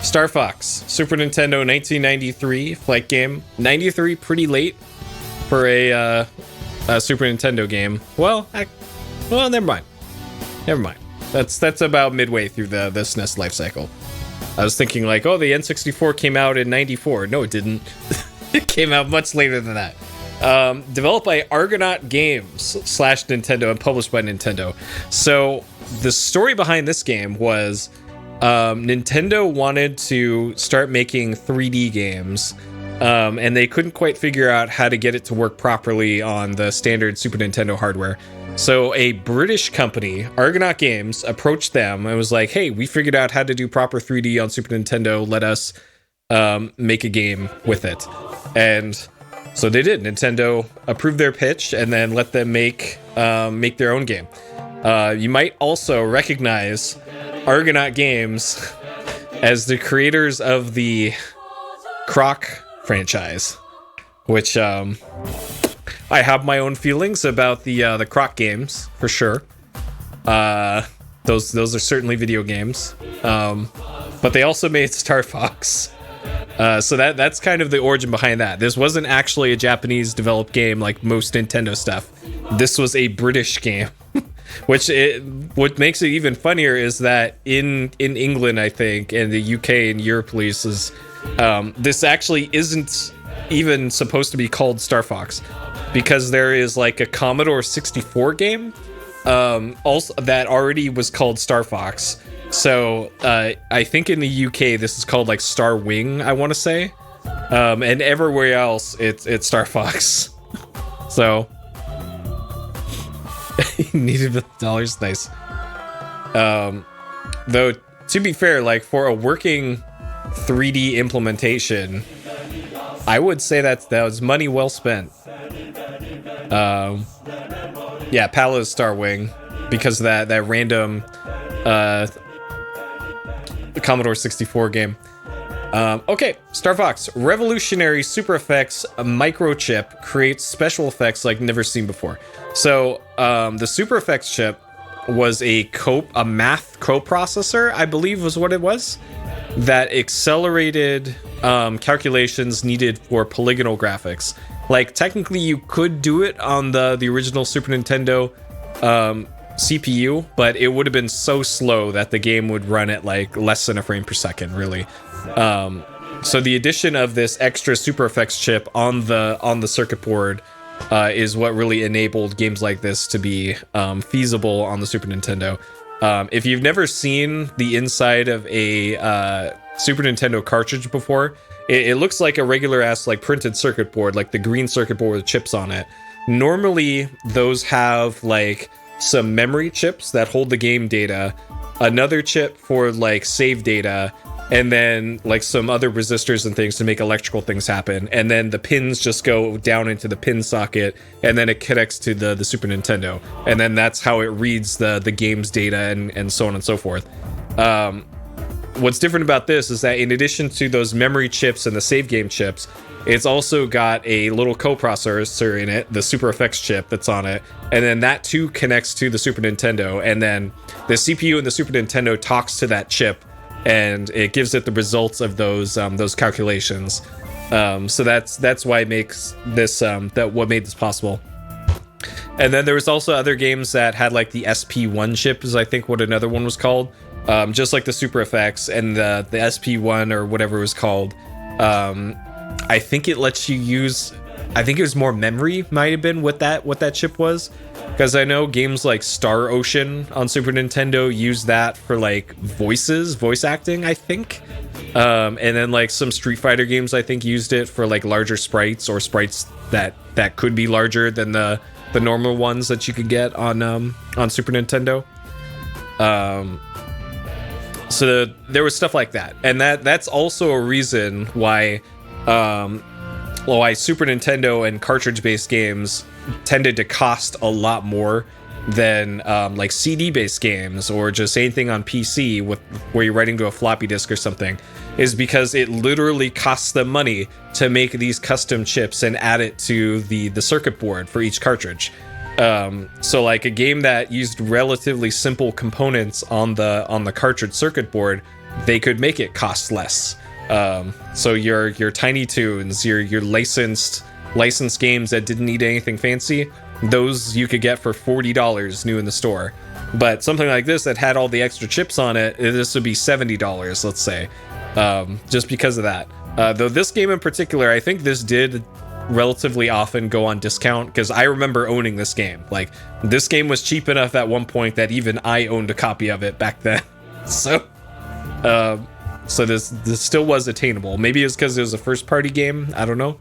Star Fox, Super Nintendo, 1993 flight game. 93, pretty late for a Super Nintendo game. Well, never mind. That's about midway through the SNES life cycle. I was thinking like, oh, the N64 came out in 94. No, it didn't. It came out much later than that. Developed by Argonaut Games / Nintendo and published by Nintendo. So the story behind this game was Nintendo wanted to start making 3D games, and they couldn't quite figure out how to get it to work properly on the standard Super Nintendo hardware. So a British company, Argonaut Games, approached them and was like, hey, we figured out how to do proper 3D on Super Nintendo. Let us make a game with it. And so they did. Nintendo approved their pitch and then let them make their own game. You might also recognize Argonaut Games as the creators of the Croc franchise, which I have my own feelings about the Croc games for sure. Those are certainly video games, but they also made Star Fox. So that's kind of the origin behind that. This wasn't actually a Japanese developed game like most Nintendo stuff. This was a British game. What makes it even funnier is that in England, I think, and the UK and Europe places, this actually isn't even supposed to be called Star Fox, because there is like a Commodore 64 game also that already was called Star Fox. So I think in the UK this is called like Star Wing, I want to say, and everywhere else it's Star Fox. So needed $1, nice. Though to be fair, like for a working 3D implementation, I would say that was money well spent. Yeah, Pala's Star Wing, because of that random Commodore 64 game. Okay, Star Fox. Revolutionary super effects microchip creates special effects like never seen before. So the super effects chip was a math coprocessor, I believe was what it was, that accelerated calculations needed for polygonal graphics. Like technically you could do it on the original Super Nintendo CPU, but it would have been so slow that the game would run at like less than a frame per second, really. So the addition of this extra super effects chip on the circuit board is what really enabled games like this to be feasible on the Super Nintendo. If you've never seen the inside of a Super Nintendo cartridge before, it looks like a regular ass like printed circuit board, like the green circuit board with chips on it. Normally those have like some memory chips that hold the game data, another chip for like save data, and then like some other resistors and things to make electrical things happen. And then the pins just go down into the pin socket, and then it connects to the Super Nintendo. And then that's how it reads the game's data and so on and so forth. What's different about this is that in addition to those memory chips and the save game chips, it's also got a little coprocessor in it, the Super Effects chip that's on it, and then that too connects to the Super Nintendo, and then the CPU in the Super Nintendo talks to that chip, and it gives it the results of those calculations. So that's why it makes this what made this possible. And then there was also other games that had like the SP1 chip, is I think what another one was called. Just like the Super Effects and the SP1 or whatever it was called. I think it lets you use, I think it was more memory might have been what that chip was, because I know games like Star Ocean on Super Nintendo use that for like voice acting, I think. And then like some Street Fighter games I think used it for like larger sprites, or sprites that could be larger than the normal ones that you could get on Super Nintendo. So there was stuff like that, and that's also a reason why Super Nintendo and cartridge-based games tended to cost a lot more than like CD-based games or just anything on PC where you're writing to a floppy disk or something, is because it literally costs them money to make these custom chips and add it to the circuit board for each cartridge. So like a game that used relatively simple components on the cartridge circuit board, they could make it cost less. So your Tiny Toons, your licensed games that didn't need anything fancy, those you could get for $40 new in the store. But something like this that had all the extra chips on it, this would be $70, let's say, just because of that. Though this game in particular, I think this did relatively often go on discount, because I remember owning this game. Like, this game was cheap enough at one point that even I owned a copy of it back then. So this still was attainable. Maybe it's because it was a first party game, I don't know.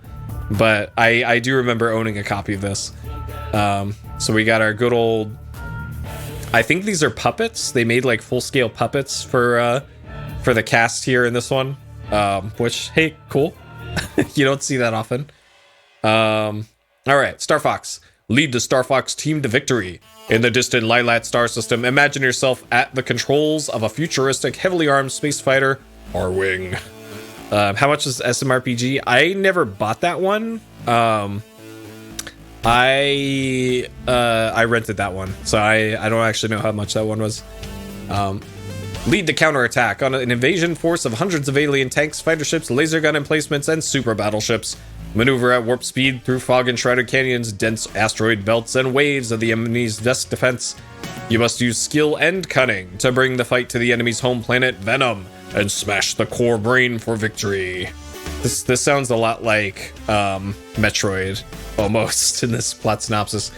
But I do remember owning a copy of this. So we got our good old, I think these are puppets. They made like full scale puppets for the cast here in this one. Which, hey, cool. You don't see that often. All right, Star Fox. Lead the Star Fox team to victory. In the distant Lylat star system, imagine yourself at the controls of a futuristic, heavily armed space fighter, R-Wing. How much is SMRPG? I never bought that one. I rented that one, so I don't actually know how much that one was. Lead the counterattack on an invasion force of hundreds of alien tanks, fighter ships, laser gun emplacements, and super battleships. Maneuver at warp speed through fog-enshrouded canyons, dense asteroid belts, and waves of the enemy's vast defense. You must use skill and cunning to bring the fight to the enemy's home planet, Venom, and smash the core brain for victory. This sounds a lot like Metroid, almost, in this plot synopsis.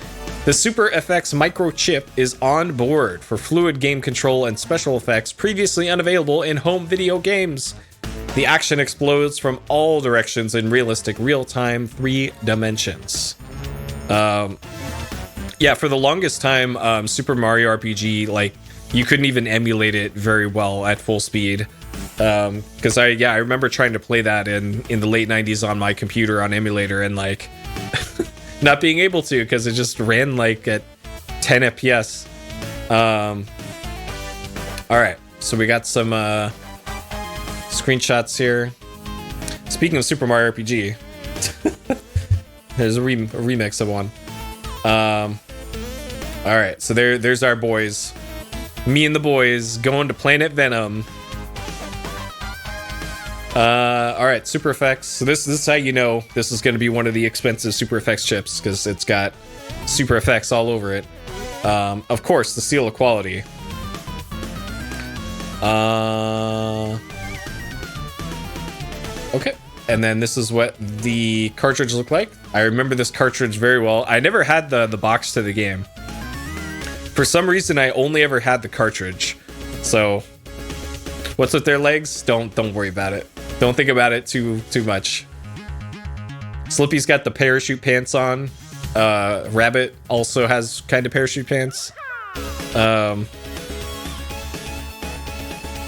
The Super FX microchip is on board for fluid game control and special effects previously unavailable in home video games. The action explodes from all directions in realistic real-time 3 dimensions. Yeah, for the longest time, Super Mario RPG, like, you couldn't even emulate it very well at full speed. Because I remember trying to play that in the late 90s on my computer on emulator and, like, not being able to because it just ran, like, at 10 FPS. Alright, so we got some screenshots here. Speaking of Super Mario RPG, there's a remix of one. All right, so there's our boys, me and the boys going to Planet Venom. All right, Super Effects. So this is how you know this is going to be one of the expensive Super Effects chips, because it's got Super Effects all over it. Of course, the seal of quality. Okay, and then this is what the cartridge looked like. I remember this cartridge very well. I never had the box to the game. For some reason, I only ever had the cartridge. So, what's with their legs? Don't worry about it. Don't think about it too much. Slippy's got the parachute pants on. Rabbit also has kind of parachute pants.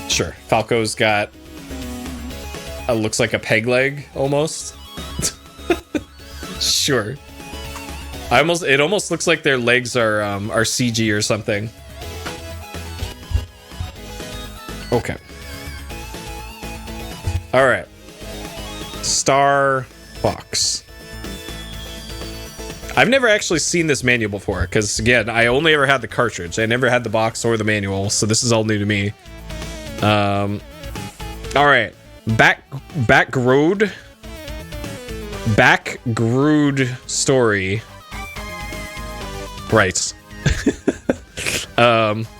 Sure, Falco's got looks like a peg leg almost. Sure. It almost looks like their legs are CG or something. Okay. All right. Star Fox. I've never actually seen this manual before because, again, I only ever had the cartridge. I never had the box or the manual, so this is all new to me. All right. Backgrood story. Right.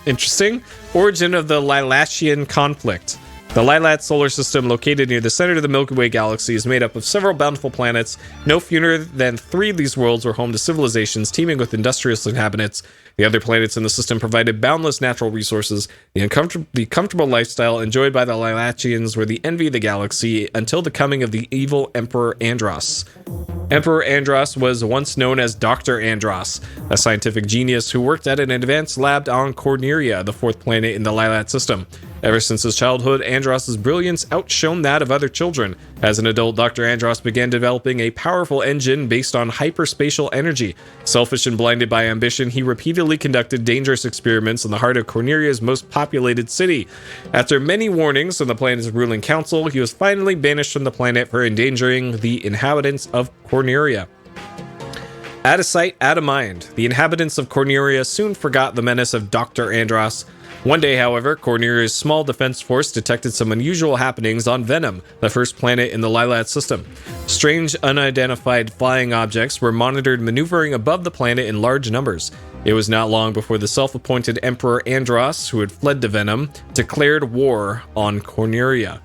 Interesting. Origin of the Lylattian conflict. The Lylat solar system, located near the center of the Milky Way galaxy, is made up of several bountiful planets. No fewer than 3 of these worlds were home to civilizations teeming with industrious inhabitants. The other planets in the system provided boundless natural resources. The comfortable lifestyle enjoyed by the Lylattians were the envy of the galaxy until the coming of the evil Emperor Andros. Emperor Andros was once known as Dr. Andros, a scientific genius who worked at an advanced lab on Corneria, the 4th planet in the Lylat system. Ever since his childhood, Andros' brilliance outshone that of other children. As an adult, Dr. Andros began developing a powerful engine based on hyperspatial energy. Selfish and blinded by ambition, he repeatedly conducted dangerous experiments in the heart of Corneria's most populated city. After many warnings from the planet's ruling council, he was finally banished from the planet for endangering the inhabitants of Corneria. Out of sight, out of mind. The inhabitants of Corneria soon forgot the menace of Dr. Andros. One day, however, Corneria's small defense force detected some unusual happenings on Venom, the first planet in the Lilat system. Strange, unidentified flying objects were monitored maneuvering above the planet in large numbers. It was not long before the self-appointed Emperor Andros, who had fled to Venom, declared war on Corneria.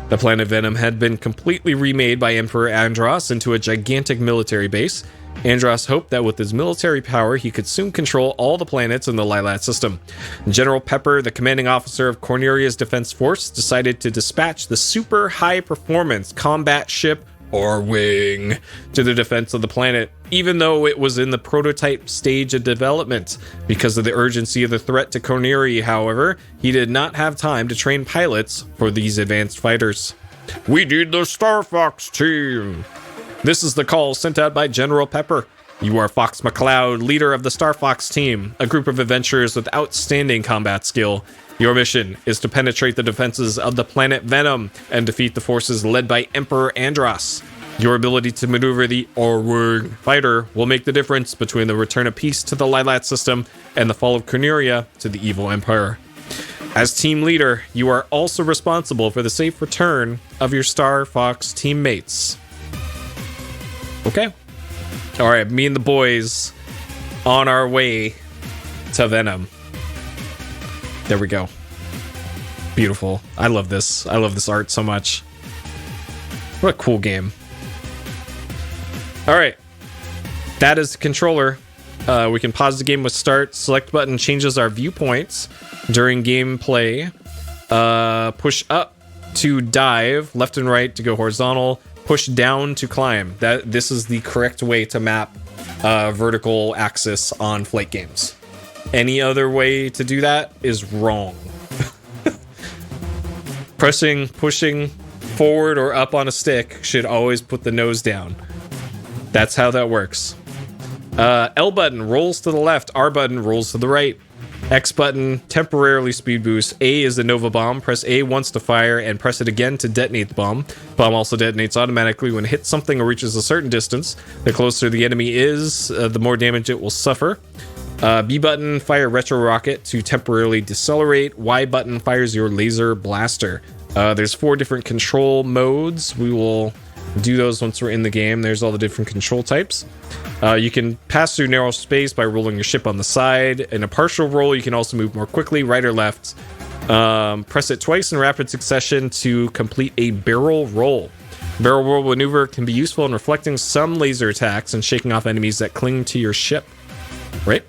The planet Venom had been completely remade by Emperor Andros into a gigantic military base. Andros hoped that with his military power, he could soon control all the planets in the Lilat system. General Pepper, the commanding officer of Corneria's defense force, decided to dispatch the super high-performance combat ship Orwing to the defense of the planet, even though it was in the prototype stage of development. Because of the urgency of the threat to Corneria, however, he did not have time to train pilots for these advanced fighters. We need the Star Fox team. This is the call sent out by General Pepper. You are Fox McCloud, leader of the Star Fox team, a group of adventurers with outstanding combat skill. Your mission is to penetrate the defenses of the planet Venom and defeat the forces led by Emperor Andros. Your ability to maneuver the Orwing fighter will make the difference between the return of peace to the Lilat system and the fall of Corneria to the evil Empire. As team leader, you are also responsible for the safe return of your Star Fox teammates. Okay. All right, me and the boys on our way to Venom. There we go. Beautiful. I love this. I love this art so much. What a cool game. All right. That is the controller. We can pause the game with start. Select button changes our viewpoints during gameplay. Push up to dive. Left and right to go horizontal. Push down to climb. This is the correct way to map vertical axis on flight games. Any other way to do that is wrong. Pushing forward or up on a stick should always put the nose down. That's how that works. L button rolls to the left. R button rolls to the right. X button temporarily speed boost. A is the Nova Bomb. Press A once to fire and press it again to detonate the bomb. Bomb also detonates automatically when it hits something or reaches a certain distance. The closer the enemy is, the more damage it will suffer. B button, fire retro rocket to temporarily decelerate. Y button fires your laser blaster. There's 4 different control modes. We will do those once we're in the game. There's all the different control types. You can pass through narrow space by rolling your ship on the side. In a partial roll, you can also move more quickly, right or left. Press it twice in rapid succession to complete a barrel roll. Barrel roll maneuver can be useful in reflecting some laser attacks and shaking off enemies that cling to your ship. Right?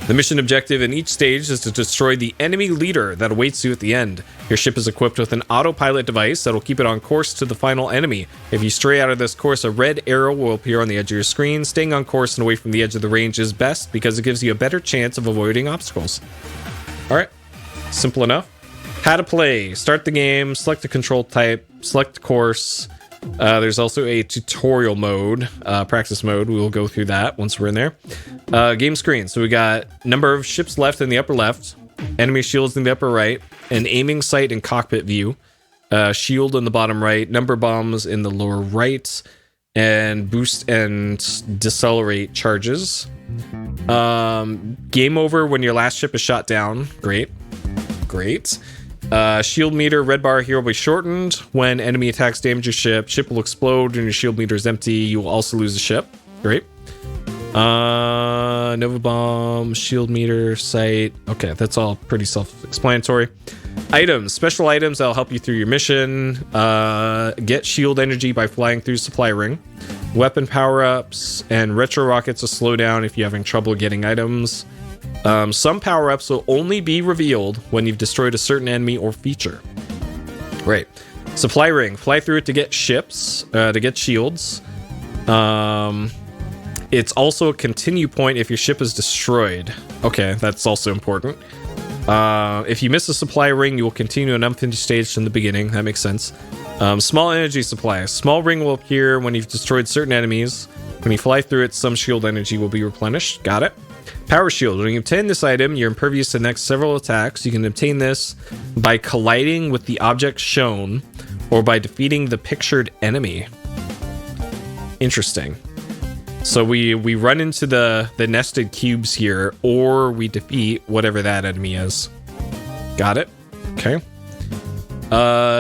The mission objective in each stage is to destroy the enemy leader that awaits you at the end. Your ship is equipped with an autopilot device that will keep it on course to the final enemy. If you stray out of this course, a red arrow will appear on the edge of your screen. Staying on course and away from the edge of the range is best because it gives you a better chance of avoiding obstacles. Alright, simple enough. How to play. Start the game, select the control type, select course. There's also a tutorial mode, practice mode. We will go through that once we're in there. Game screen. So we got number of ships left in the upper left, enemy shields in the upper right, an aiming sight and cockpit view, shield in the bottom right, number bombs in the lower right, and boost and decelerate charges. Game over when your last ship is shot down. Great. Shield meter, red bar here will be shortened. When enemy attacks damage your ship, ship will explode and your shield meter is empty. You will also lose a ship. Great. Nova bomb, shield meter, sight. Okay, that's all pretty self-explanatory. Items, special items that'll help you through your mission. Get shield energy by flying through supply ring. Weapon power-ups and retro rockets will slow down if you're having trouble getting items. Some power-ups will only be revealed when you've destroyed a certain enemy or feature. Right. Supply ring. Fly through it to get ships, to get shields. It's also a continue point if your ship is destroyed. Okay, that's also important. If you miss a supply ring, you will continue an unfinished stage from the beginning. That makes sense. Small energy supply. A small ring will appear when you've destroyed certain enemies. When you fly through it, some shield energy will be replenished. Got it. Power shield. When you obtain this item, you're impervious to the next several attacks. You can obtain this by colliding with the object shown or by defeating the pictured enemy. Interesting. So we run into the nested cubes here, or we defeat whatever that enemy is. Got it. Okay.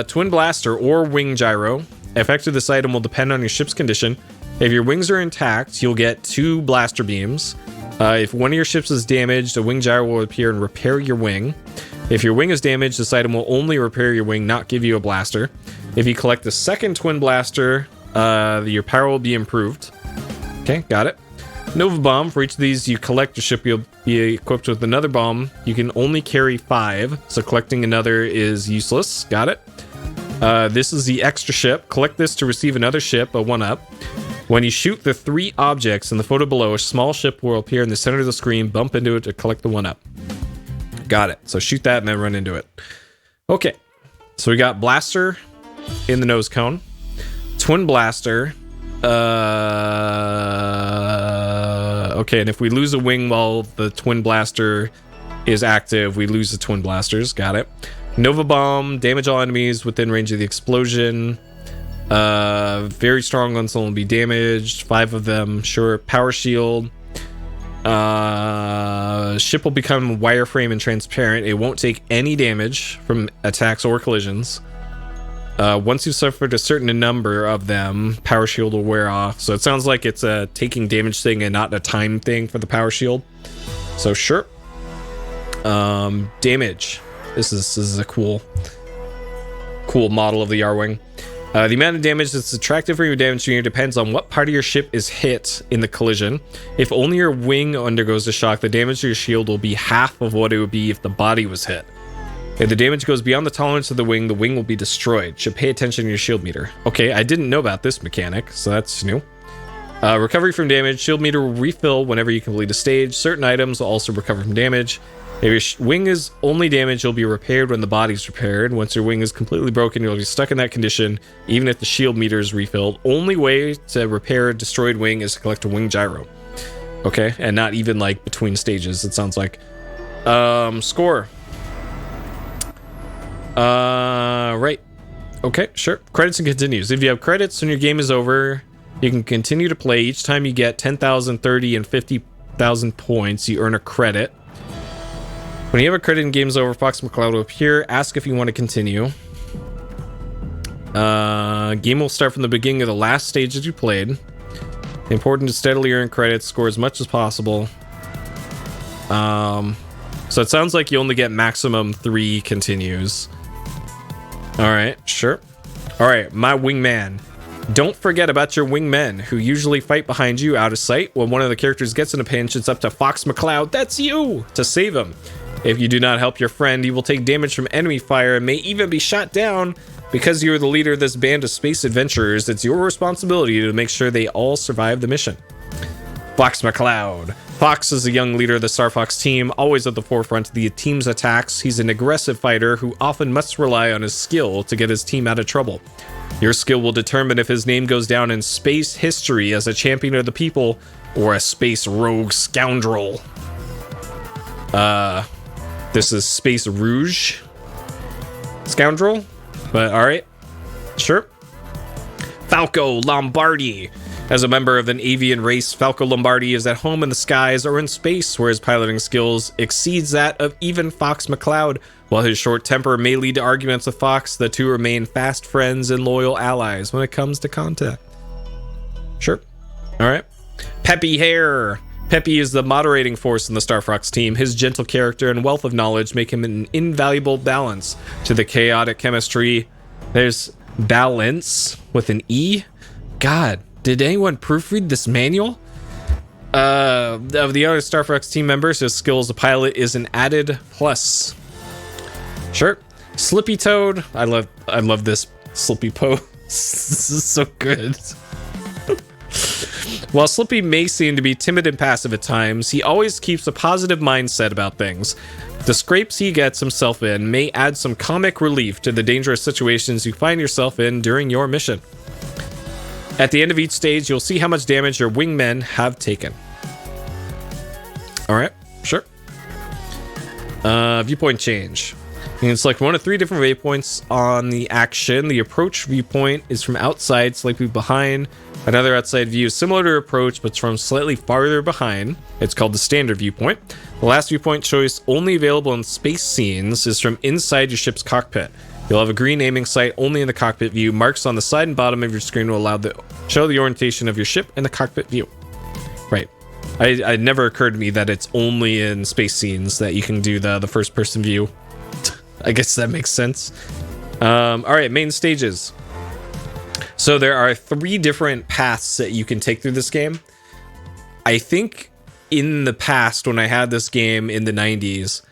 Twin blaster or wing gyro. Effect of this item will depend on your ship's condition. If your wings are intact, you'll get 2 blaster beams. If one of your ships is damaged, a wing gyro will appear and repair your wing. If your wing is damaged, this item will only repair your wing, not give you a blaster. If you collect the second twin blaster, your power will be improved. Okay, got it. Nova bomb. For each of these you collect, your ship will be equipped with another bomb. You can only carry 5, so collecting another is useless. Got it. This is the extra ship. Collect this to receive another ship, a 1-up. When you shoot the 3 objects in the photo below, a small ship will appear in the center of the screen. Bump into it to collect the 1-up. Got it. So shoot that and then run into it. Okay. So we got blaster in the nose cone. Twin blaster. Okay, and if we lose a wing while the twin blaster is active, we lose the twin blasters. Got it. Nova bomb. Damage all enemies within range of the explosion. Very strong ones will be damaged. 5 of them. Sure. Power shield. Ship will become wireframe and transparent. It won't take any damage from attacks or collisions. Once you've suffered a certain number of them, power shield will wear off. So it sounds like it's a taking damage thing and not a time thing for the power shield. So sure. Damage. This is a cool model of the R-Wing. The amount of damage that's subtracted from your damage unit depends on what part of your ship is hit in the collision. If only your wing undergoes a shock, the damage to your shield will be half of what it would be if the body was hit. If the damage goes beyond the tolerance of the wing will be destroyed. Should pay attention to your shield meter. Okay, I didn't know about this mechanic, so that's new. Recovery from damage. Shield meter will refill whenever you complete a stage. Certain items will also recover from damage. If your wing is only damaged, you'll be repaired when the body's repaired. Once your wing is completely broken, you'll be stuck in that condition, even if the shield meter is refilled. Only way to repair a destroyed wing is to collect a wing gyro. Okay, and not even like between stages, it sounds like. Score. Right. Okay, sure. Credits and continues. If you have credits when your game is over, you can continue to play. Each time you get 10,000, 30, and 50,000 points, you earn a credit. When you have a credit and game's over, Fox McCloud will appear. Ask if you want to continue. Game will start from the beginning of the last stage that you played. Important to steadily earn credits, score as much as possible. So it sounds like you only get maximum 3 continues. Alright, sure. Alright, my wingman. Don't forget about your wingmen, who usually fight behind you out of sight. When one of the characters gets in a pinch, it's up to Fox McCloud, that's you, to save him. If you do not help your friend, he will take damage from enemy fire and may even be shot down. Because you're the leader of this band of space adventurers, it's your responsibility to make sure they all survive the mission. Fox McCloud. Fox is the young leader of the Star Fox team, always at the forefront of the team's attacks. He's an aggressive fighter who often must rely on his skill to get his team out of trouble. Your skill will determine if his name goes down in space history as a champion of the people or a space rogue scoundrel. This is Space Rouge scoundrel, but all right, sure. Falco Lombardi. As a member of an avian race, Falco Lombardi is at home in the skies or in space, where his piloting skills exceeds that of even Fox McCloud. While his short temper may lead to arguments with Fox, the two remain fast friends and loyal allies when it comes to contact. Sure. All right. Peppy Hare. Peppy is the moderating force in the Star Fox team. His gentle character and wealth of knowledge make him an invaluable balance to the chaotic chemistry. There's balance with an E. God, did anyone proofread this manual? Of the other Star Fox team members, his skill as a pilot is an added plus. Sure. Slippy Toad. I love this Slippy pose. This is so good. While Slippy may seem to be timid and passive at times, he always keeps a positive mindset about things. The scrapes he gets himself in may add some comic relief to the dangerous situations you find yourself in during your mission. At the end of each stage, you'll see how much damage your wingmen have taken. Alright, sure. Viewpoint change. You You can select one of 3 different waypoints on the action. The approach viewpoint is from outside, slightly behind. Another outside view is similar to approach, but it's from slightly farther behind. It's called the standard viewpoint. The last viewpoint choice, only available in space scenes, is from inside your ship's cockpit. You'll have a green aiming sight only in the cockpit view. Marks on the side and bottom of your screen will show the orientation of your ship in the cockpit view. Right. It never occurred to me that it's only in space scenes that you can do the first person view. I guess that makes sense. All right, main stages. So there are 3 different paths that you can take through this game. I think in the past, when I had this game in the 90s,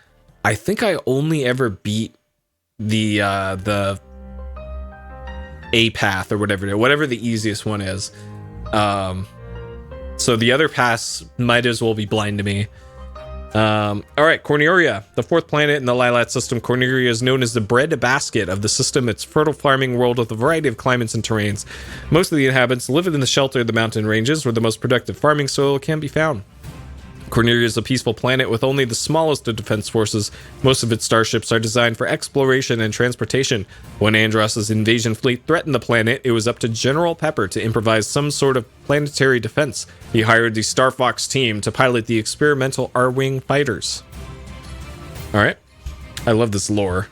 I think I only ever beat the A path or whatever the easiest one is. So the other paths might as well be blind to me. All right, Corneria, the 4th planet in the Lilat system. Corneria is known as the bread basket of the system. It's a fertile farming world with a variety of climates and terrains. Most of the inhabitants live in the shelter of the mountain ranges, where the most productive farming soil can be found. Corneria is a peaceful planet with only the smallest of defense forces. Most of its starships are designed for exploration and transportation. When Andross's invasion fleet threatened the planet, it was up to General Pepper to improvise some sort of planetary defense. He hired the Star Fox team to pilot the experimental R-Wing fighters. Alright. I love this lore.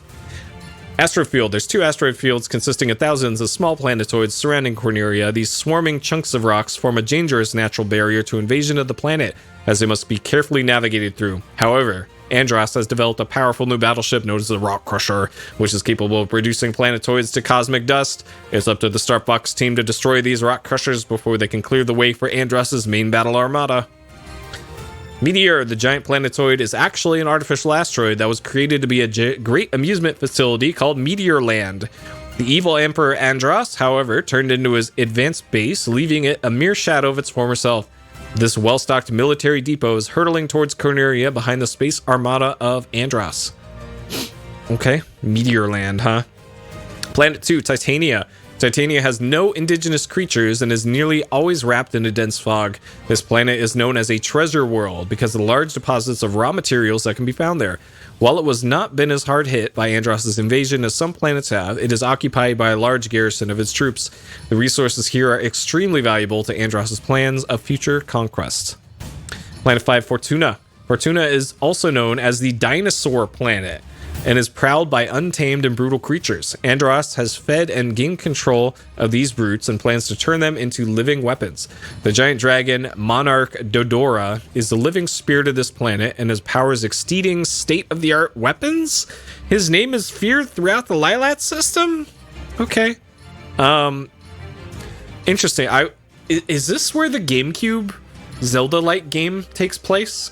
Asteroid field. There's 2 asteroid fields consisting of thousands of small planetoids surrounding Corneria. These swarming chunks of rocks form a dangerous natural barrier to invasion of the planet, as they must be carefully navigated through. However, Andross has developed a powerful new battleship known as the Rock Crusher, which is capable of reducing planetoids to cosmic dust. It's up to the Star Fox team to destroy these Rock Crushers before they can clear the way for Andross's main battle armada. Meteor, the giant planetoid, is actually an artificial asteroid that was created to be a great amusement facility called Meteorland. The evil Emperor Andross, however, turned into his advanced base, leaving it a mere shadow of its former self. This well-stocked military depot is hurtling towards Corneria behind the space armada of Andross. Okay, Meteorland, huh? Planet 2, Titania. Titania has no indigenous creatures and is nearly always wrapped in a dense fog. This planet is known as a treasure world because of the large deposits of raw materials that can be found there. While it was not been as hard hit by Andross's invasion as some planets have, it is occupied by a large garrison of its troops. The resources here are extremely valuable to Andross's plans of future conquest. Planet 5, Fortuna. Fortuna is also known as the dinosaur planet and is prowled by untamed and brutal creatures. Andross has fed and gained control of these brutes and plans to turn them into living weapons. The giant dragon, Monarch Dodora, is the living spirit of this planet and his powers exceeding state-of-the-art weapons. His name is feared throughout the Lilat system? Okay. Interesting. Is this where the GameCube Zelda-like game takes place?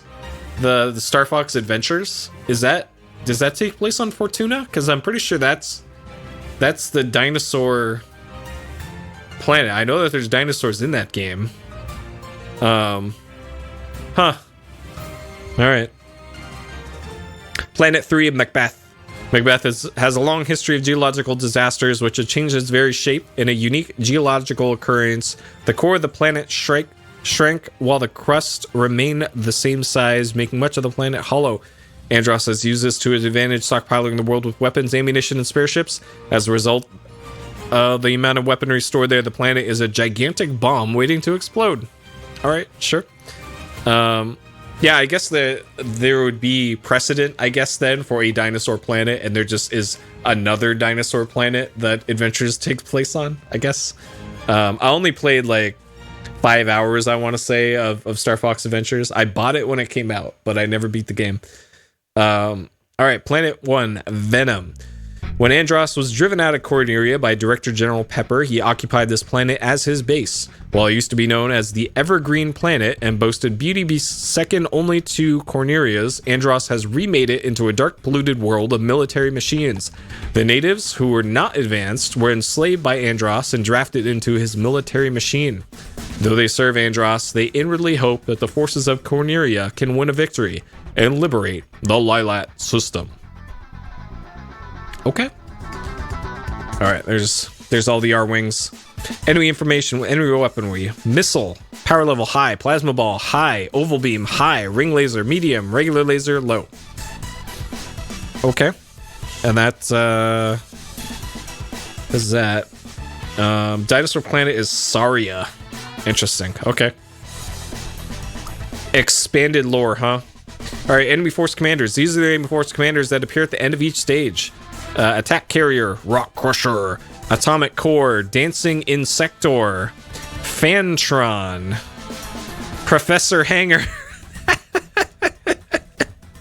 The Star Fox Adventures? Does that take place on Fortuna? Because I'm pretty sure that's the dinosaur planet. I know that there's dinosaurs in that game. Huh. Alright. Planet 3 of Macbeth. Macbeth has a long history of geological disasters which have changed its very shape. In a unique geological occurrence, the core of the planet shrank while the crust remained the same size, making much of the planet hollow. Andross has used this to his advantage, stockpiling the world with weapons, ammunition, and spare ships. As a result of the amount of weaponry stored there, the planet is a gigantic bomb waiting to explode. Alright, sure. Yeah, I guess there would be precedent, I guess, then, for a dinosaur planet, and there just is another dinosaur planet that Adventures takes place on, I guess. I only played, like, 5 hours, I want to say, of Star Fox Adventures. I bought it when it came out, but I never beat the game. Alright, Planet 1, Venom. When Andross was driven out of Corneria by Director General Pepper, he occupied this planet as his base. While it used to be known as the Evergreen Planet and boasted beauty second only to Corneria's, Andross has remade it into a dark, polluted world of military machines. The natives, who were not advanced, were enslaved by Andross and drafted into his military machine. Though they serve Andross, they inwardly hope that the forces of Corneria can win a victory and liberate the Lilat system. Okay. Alright, there's all the R-Wings. Enemy information, enemy weaponry. Missile, power level high, plasma ball high, oval beam high, ring laser medium, regular laser low. Okay. And that's what is that? Dinosaur planet is Saria. Interesting. Okay. Expanded lore, huh? Alright, enemy force commanders. These are the enemy force commanders that appear at the end of each stage. Attack carrier, rock crusher, atomic core, dancing insector, Fantron, Professor Hanger.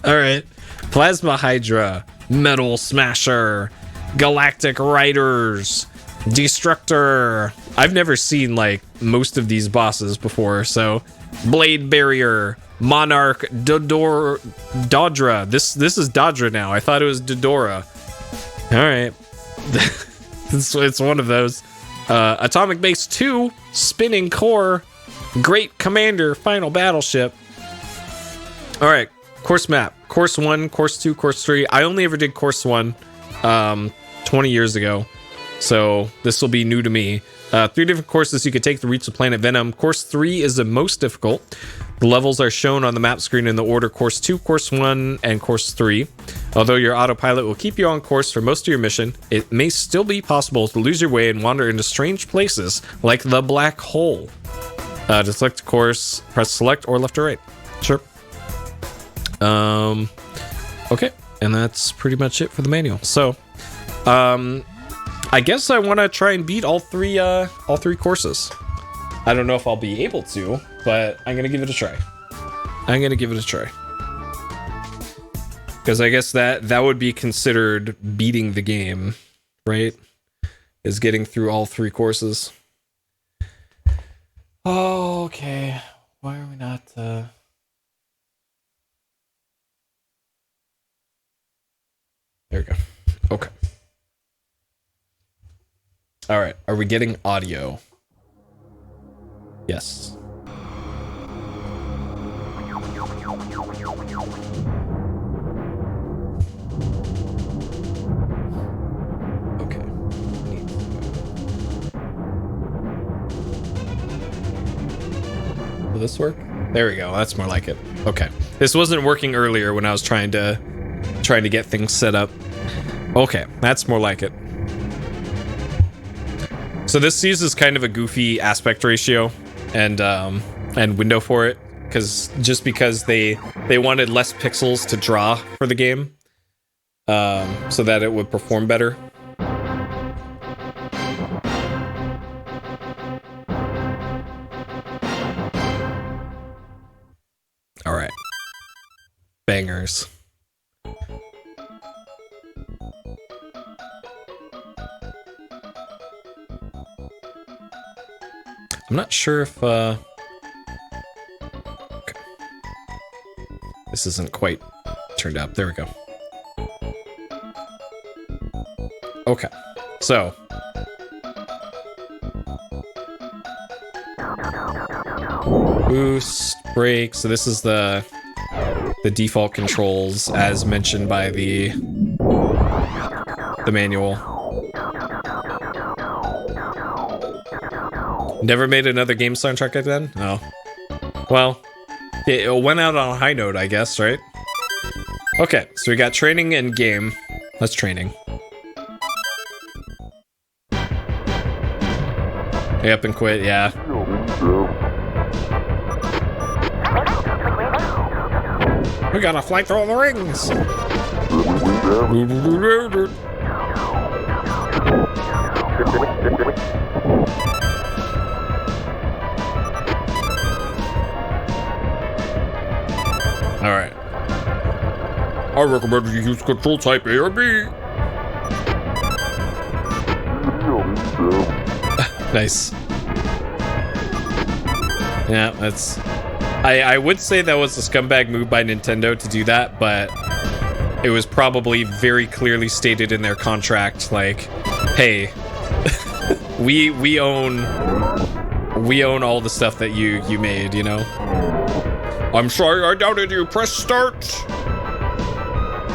Alright. Plasma Hydra, Metal Smasher, Galactic Riders, Destructor. I've never seen like most of these bosses before, so Blade Barrier, Monarch, Dodra. This is Dodra now. I thought it was Dodora. All right. It's one of those. Atomic Base 2, Spinning Core, Great Commander, Final Battleship. All right, course map. Course 1, Course 2, Course 3. I only ever did Course 1 20 years ago, so this will be new to me. 3 different courses you could take to reach the planet Venom. Course 3 is the most difficult. The levels are shown on the map screen in the order Course 2, Course 1, and Course 3. Although your autopilot will keep you on course for most of your mission, it may still be possible to lose your way and wander into strange places, like the Black Hole. To select a course, press select or left or right. Sure. Okay, and that's pretty much it for the manual. So, I guess I want to try and beat all three courses. I don't know if I'll be able to, but I'm gonna give it a try. Because I guess that would be considered beating the game, right? Is getting through all 3 courses. Oh, okay. Why are we not? There we go. Okay. All right. Are we getting audio? Yes. Okay. Will this work? There we go. That's more like it. Okay. This wasn't working earlier when I was trying to get things set up. Okay, that's more like it. So this uses kind of a goofy aspect ratio and window for it, because they wanted less pixels to draw for the game, so that it would perform better. All right, bangers. I'm not sure if okay. This isn't quite turned up. There we go. Okay, so boost, brake. So this is the default controls as mentioned by the manual. Never made another game soundtrack again? Oh. Well, it went out on a high note, I guess, right? Okay, so we got training and game. That's training. Up and quit, yeah. We gotta fly through all the rings! Alright. I recommend you use control type A or B. Nice. Yeah, that's... I would say that was a scumbag move by Nintendo to do that, but it was probably very clearly stated in their contract, like, hey, we own all the stuff that you made, you know? I'm sorry, I doubted you. Press start.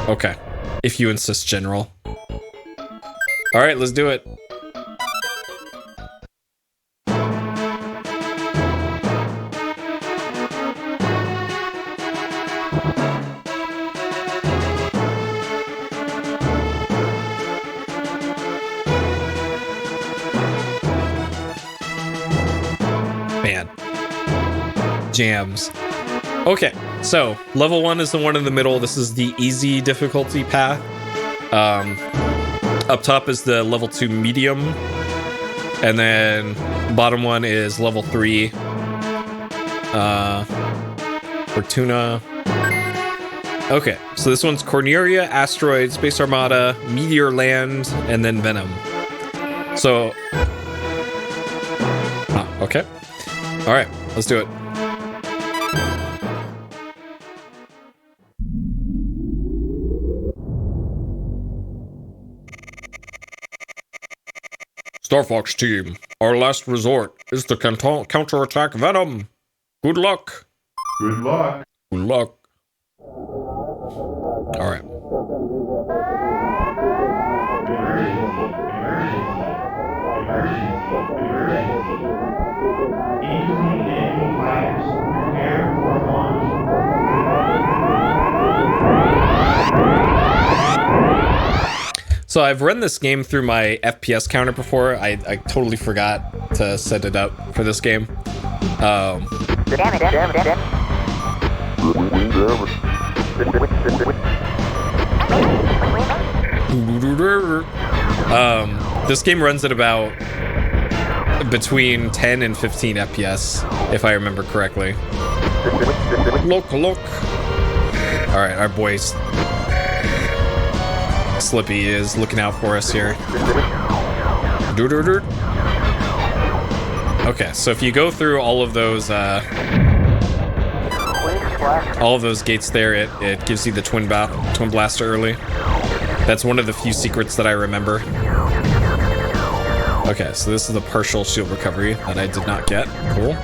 Okay. If you insist, General. All right, let's do it. jams. Okay, so level 1 is the one in the middle. This is the easy difficulty path. Up top is the level 2 medium, and then bottom one is level 3. Fortuna. Okay, so this one's Corneria, Asteroid, Space Armada, Meteor Land, and then Venom. So, okay. All right, let's do it. Star Fox team, our last resort is to counterattack Venom. Good luck. Good luck. Good luck. All right. So I've run this game through my FPS counter before. I totally forgot to set it up for this game. This game runs at about between 10 and 15 FPS, if I remember correctly. Look. All right, our boys. Slippy is looking out for us here. Okay, so if you go through all of those gates there, it gives you the twin blaster early. That's one of the few secrets that I remember. Okay, so this is the partial shield recovery that I did not get. Cool.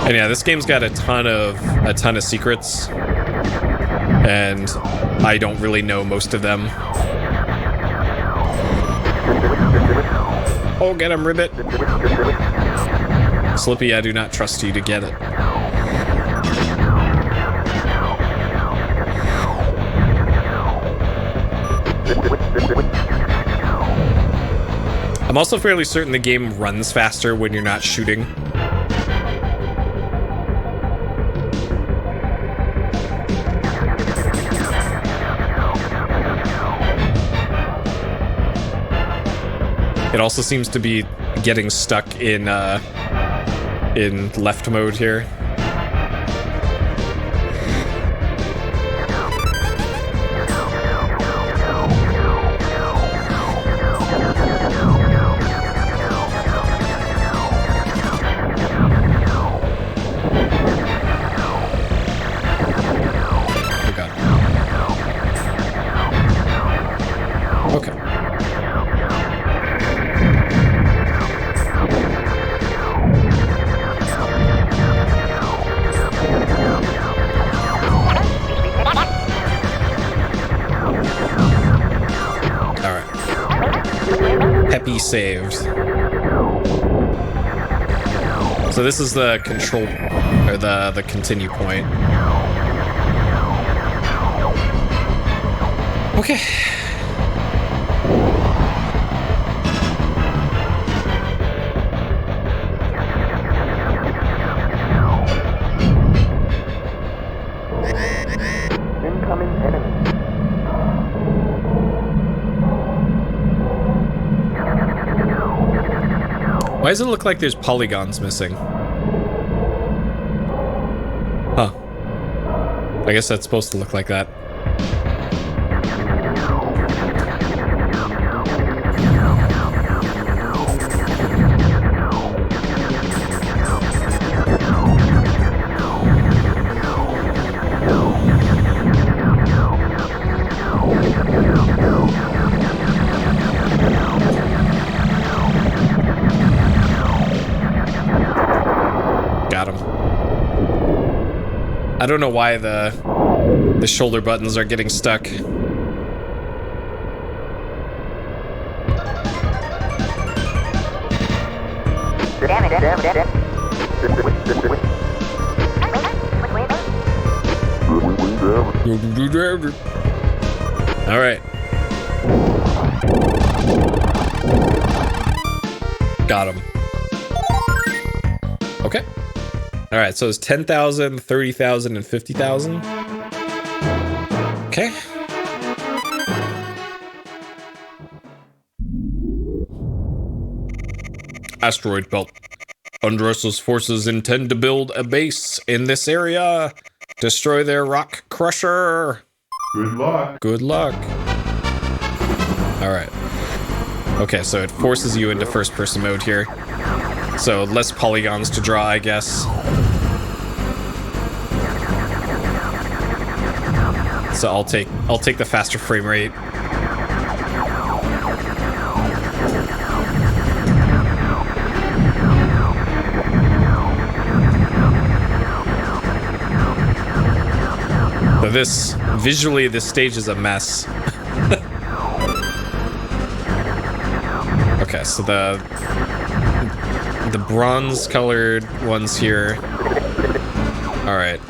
And yeah, this game's got a ton of secrets, and I don't really know most of them. Oh, get him, Ribbit. Slippy, I do not trust you to get it. I'm also fairly certain the game runs faster when you're not shooting. It also seems to be getting stuck in left mode here. Saved. So this is the control, or the continue point. Okay. Incoming enemy. Why does it look like there's polygons missing? Huh. I guess that's supposed to look like that. I don't know why the shoulder buttons are getting stuck. All right. Got him. Okay. All right, so it's 10,000, 30,000, and 50,000. Okay. Asteroid belt. Undressa's forces intend to build a base in this area. Destroy their rock crusher. Good luck. Good luck. All right. Okay, so it forces you into first-person mode here. So less polygons to draw, I guess. So I'll take the faster frame rate. So visually this stage is a mess. Okay, so the bronze colored ones here. All right.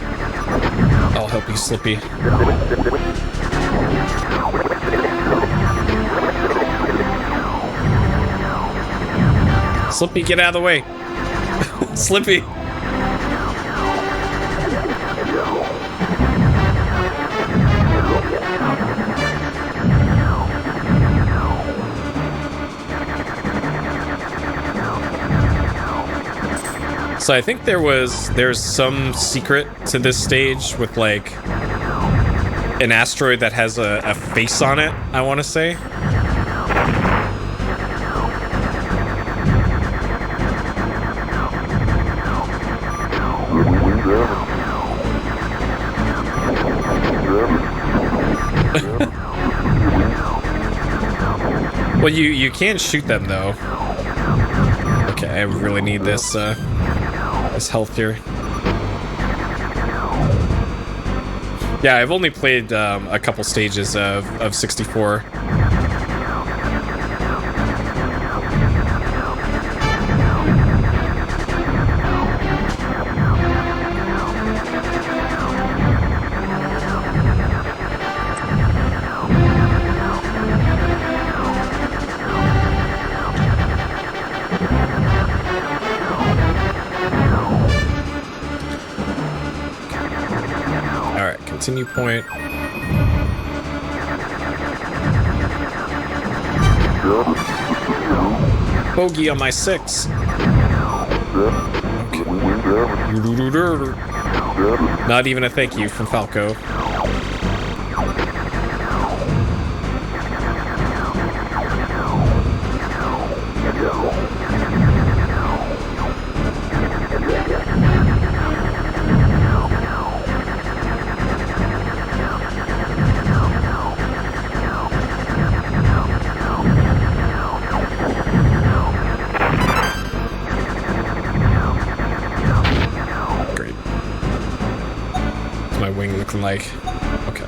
I'll help you, Slippy. Slippy, get out of the way. Slippy. So I think there's some secret to this stage with like an asteroid that has a face on it, I want to say. Well, you can shoot them though. Okay, I really need this health here. Yeah, I've only played a couple stages of 64. Continue point. Bogey on my 6. Okay. Not even a thank you from Falco. Like, okay.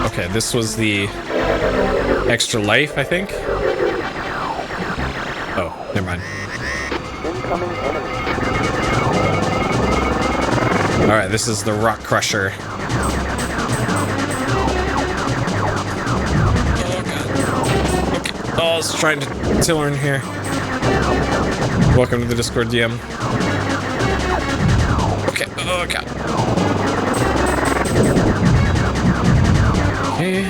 Okay, this was the extra life, I think. Oh, never mind. All right, this is the rock crusher. Oh, I was trying to tiller in here. Welcome to the Discord, DM. Okay, oh god. Okay.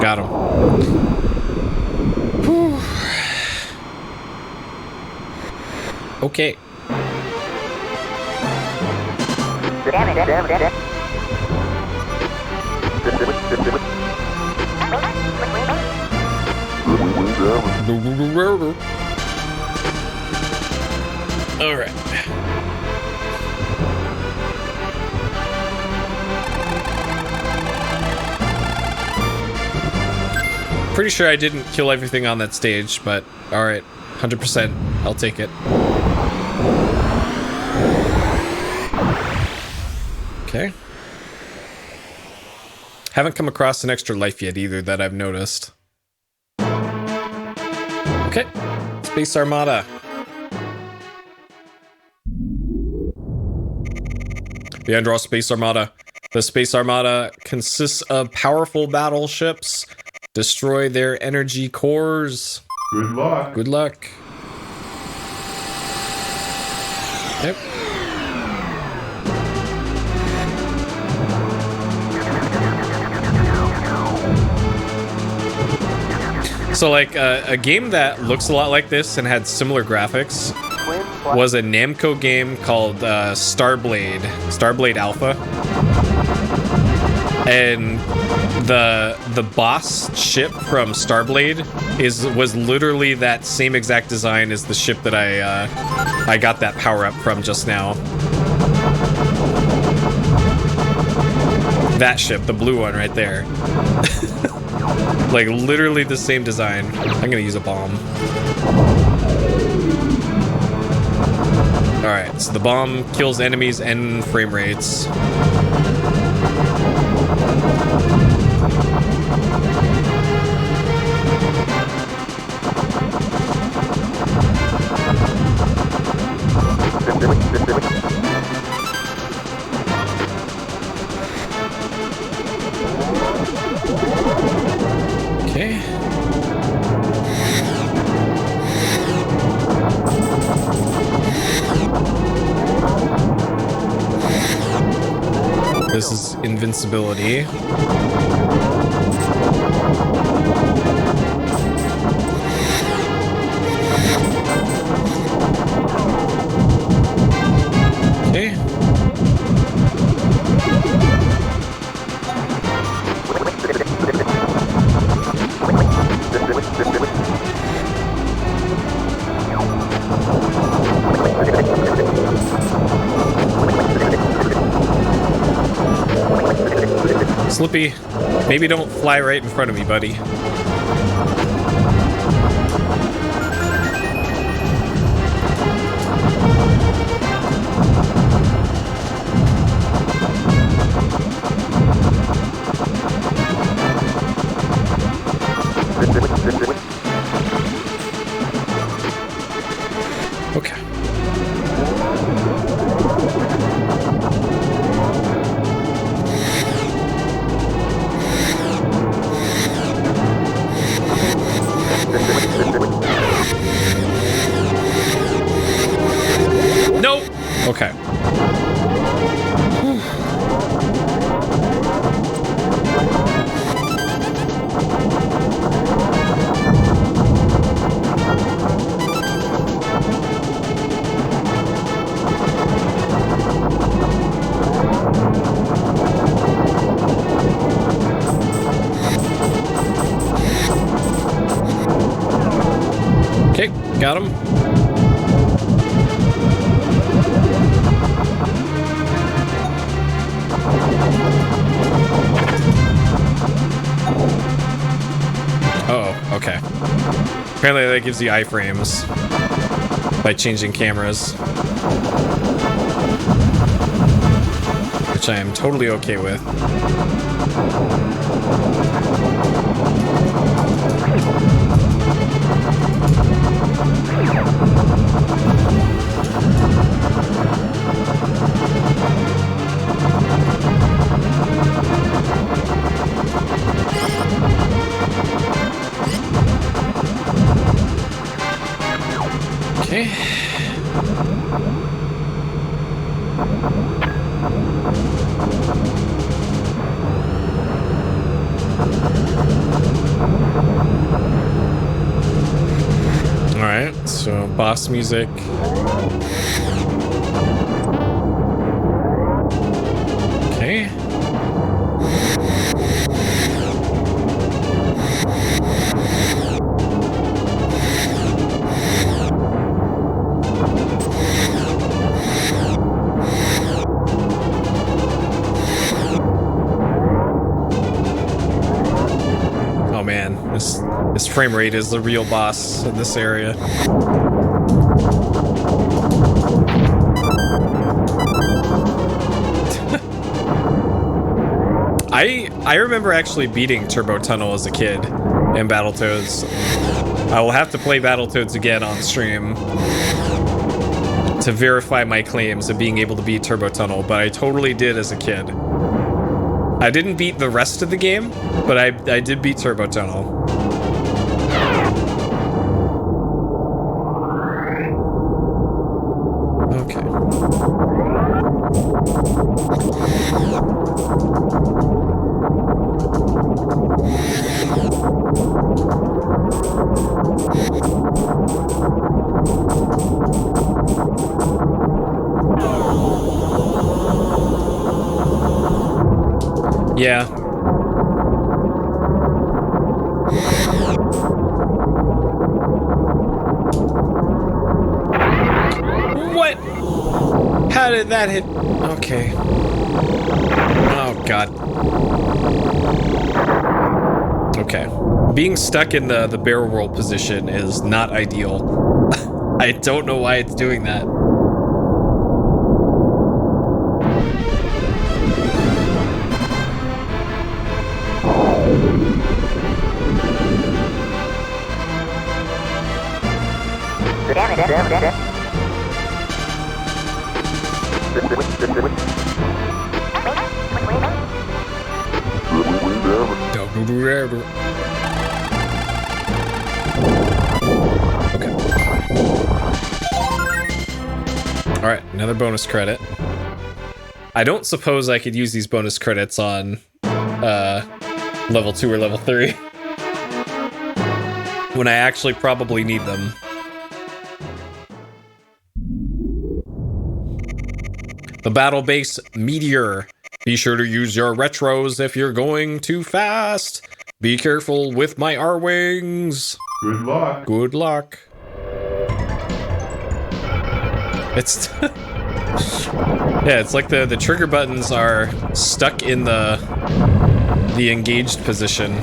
Got him. Whew. Okay. All right. Pretty sure I didn't kill everything on that stage, but all right, 100%. I'll take it. Okay. Haven't come across an extra life yet either that I've noticed. Okay, Space Armada. The Andros Space Armada. The Space Armada consists of powerful battleships. Destroy their energy cores. Good luck. Good luck. Yep. So like a game that looks a lot like this and had similar graphics was a Namco game called Starblade Alpha, and the boss ship from Starblade was literally that same exact design as the ship that I got that power up from just now. That ship, the blue one right there. Like literally the same design. I'm gonna use a bomb. Alright, so the bomb kills enemies and frame rates. Okay. This is invincibility. Okay. Slippy, maybe don't fly right in front of me, buddy. Okay. Nope. Okay. Okay, got him. Uh-oh, okay. Apparently that gives you iframes by changing cameras, which I am totally okay with. Okay. All right, so boss music. Okay. Oh man, this frame rate is the real boss in this area. I remember actually beating Turbo Tunnel as a kid, and Battletoads. I will have to play Battletoads again on stream to verify my claims of being able to beat Turbo Tunnel, but I totally did as a kid. I didn't beat the rest of the game, but I did beat Turbo Tunnel. Okay. Yeah. What? How did that hit? Okay. Oh, God. Okay. Being stuck in the barrel roll position is not ideal. I don't know why it's doing that. Okay. Alright, another bonus credit. I don't suppose I could use these bonus credits on level 2 or level 3 when I actually probably need them. The battle base Meteor. Be sure to use your retros if you're going too fast. Be careful with my R-Wings. Good luck. Good luck. It's yeah, it's like the trigger buttons are stuck in the engaged position.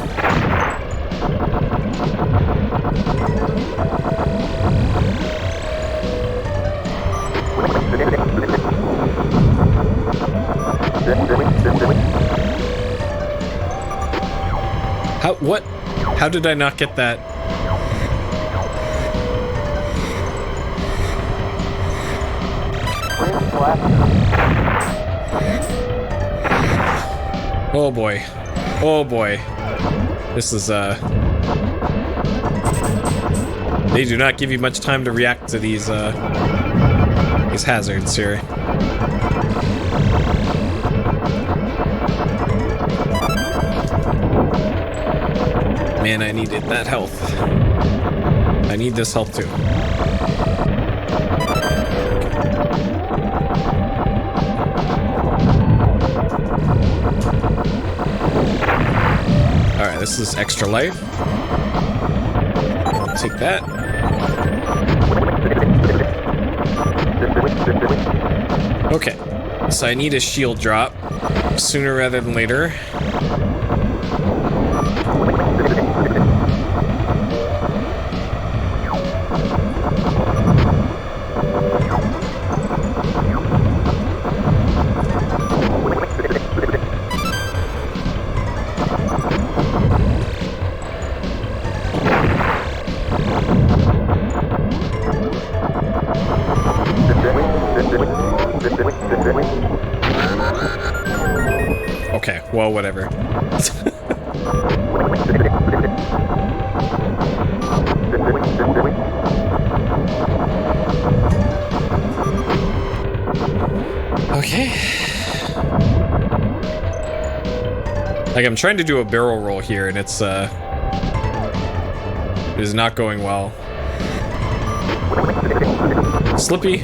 What? How did I not get that? Oh boy. Oh boy. This is, they do not give you much time to react to these hazards here. Man, I needed that health. I need this health too. Alright, this is extra life. I'll take that. Okay, so I need a shield drop sooner rather than later. Okay, well, whatever. Okay. Like, I'm trying to do a barrel roll here, and it is not going well. Slippy.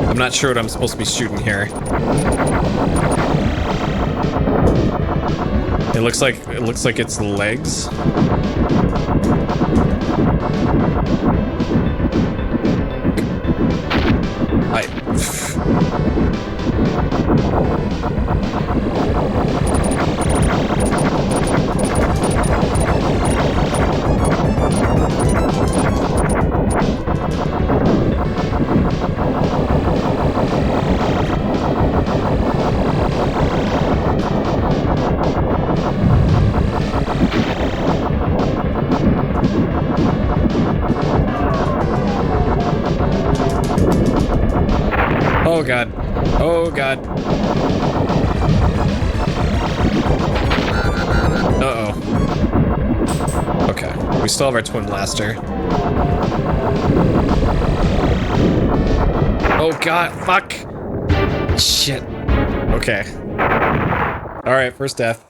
I'm not sure what I'm supposed to be shooting here. It looks like it's the legs. Oh god. Oh god. Uh-oh. Okay. We still have our twin blaster. Oh god, fuck! Shit. Okay. Alright, first death.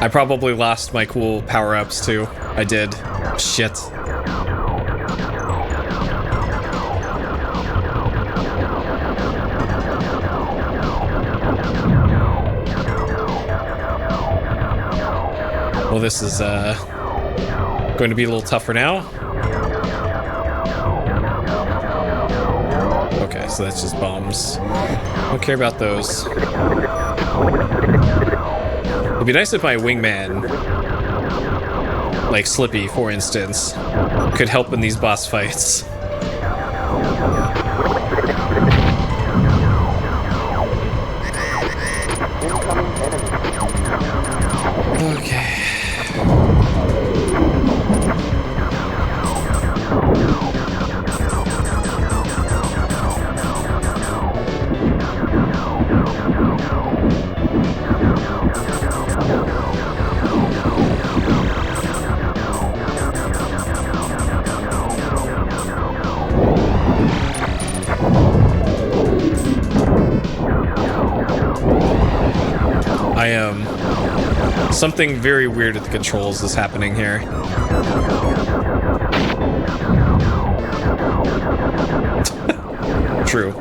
I probably lost my cool power-ups too. I did. Shit. Well, this is going to be a little tougher now. Okay, so that's just bombs. Don't care about those. It'd be nice if my wingman, like Slippy, for instance, could help in these boss fights. Okay. Something very weird with the controls is happening here. True.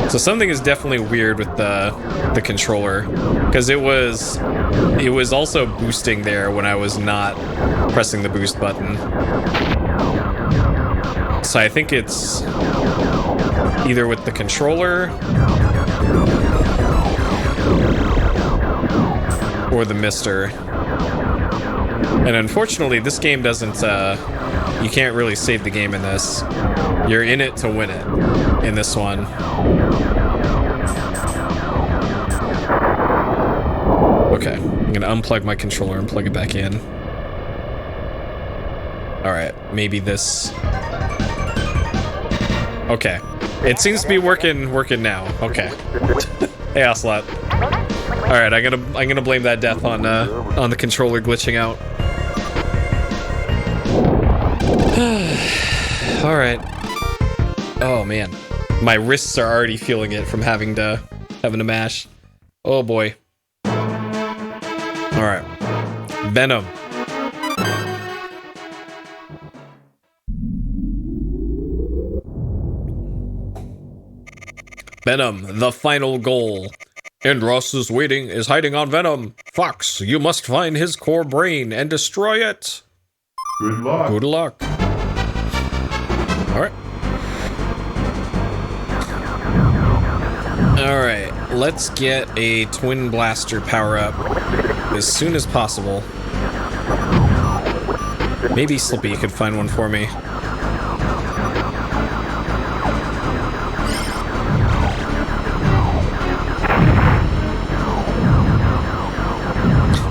So something is definitely weird with the controller, because it was also boosting there when I was not pressing the boost button. So I think it's either with the controller or the mister. And unfortunately, this game doesn't, you can't really save the game in this. You're in it to win it in this one. Okay, I'm gonna unplug my controller and plug it back in. Alright, maybe this. Okay. It seems to be working now. Okay. Hey, Ocelot. All right, I'm gonna blame that death on the controller glitching out. All right. Oh man, my wrists are already feeling it from having to mash. Oh boy. All right, Venom. Venom, the final goal. Andross is hiding on Venom. Fox, you must find his core brain and destroy it. Good luck. Good luck. Alright. Alright, let's get a twin blaster power up as soon as possible. Maybe Slippy could find one for me.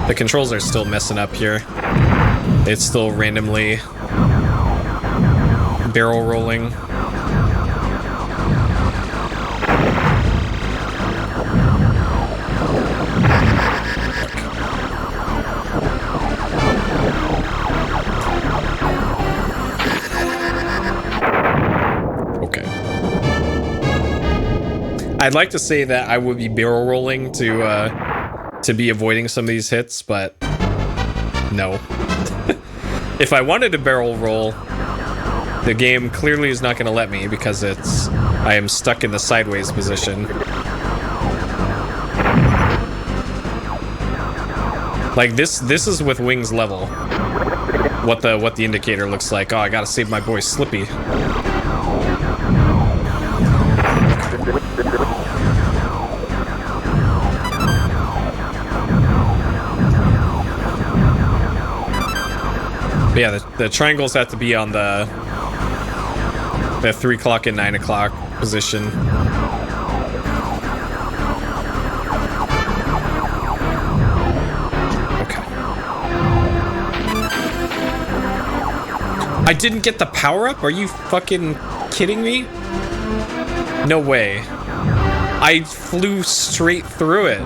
The controls are still messing up here. It's still randomly barrel rolling. Okay. I'd like to say that I would be barrel rolling to be avoiding some of these hits, but no. If I wanted to barrel roll, the game clearly is not going to let me because I am stuck in the sideways position. Like this is with wings level. What the indicator looks like. Oh, I gotta save my boy Slippy. But yeah, the triangles have to be on the 3 o'clock and 9 o'clock position. Okay. I didn't get the power up? Are you fucking kidding me? No way. I flew straight through it.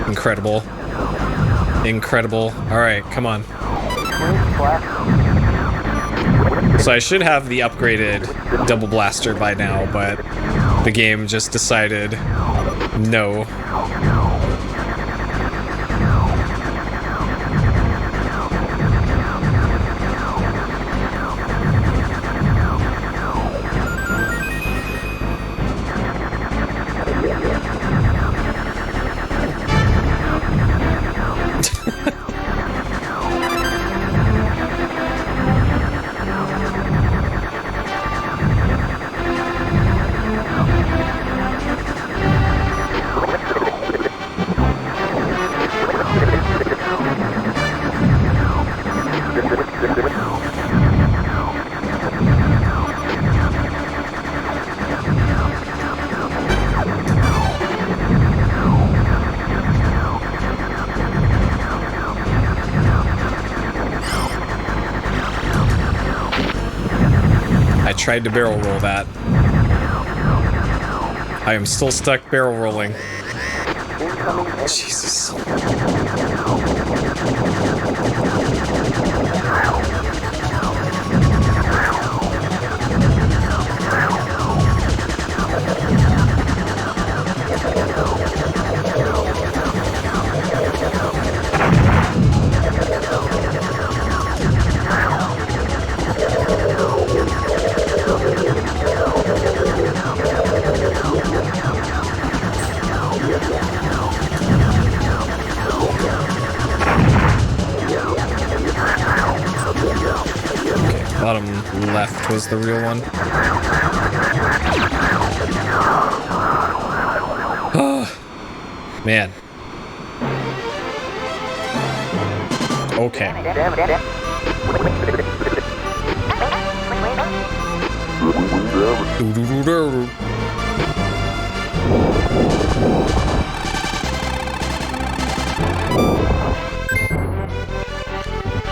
Incredible. Incredible. Alright, come on. So I should have the upgraded double blaster by now, but the game just decided no. I tried to barrel roll that. I am still stuck barrel rolling. Jesus. Bottom left was the real one. Oh, man. Okay.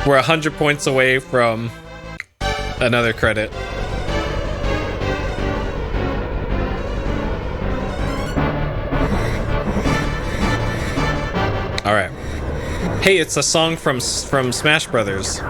We're 100 points away from another credit. All right. Hey, it's a song from Smash Brothers.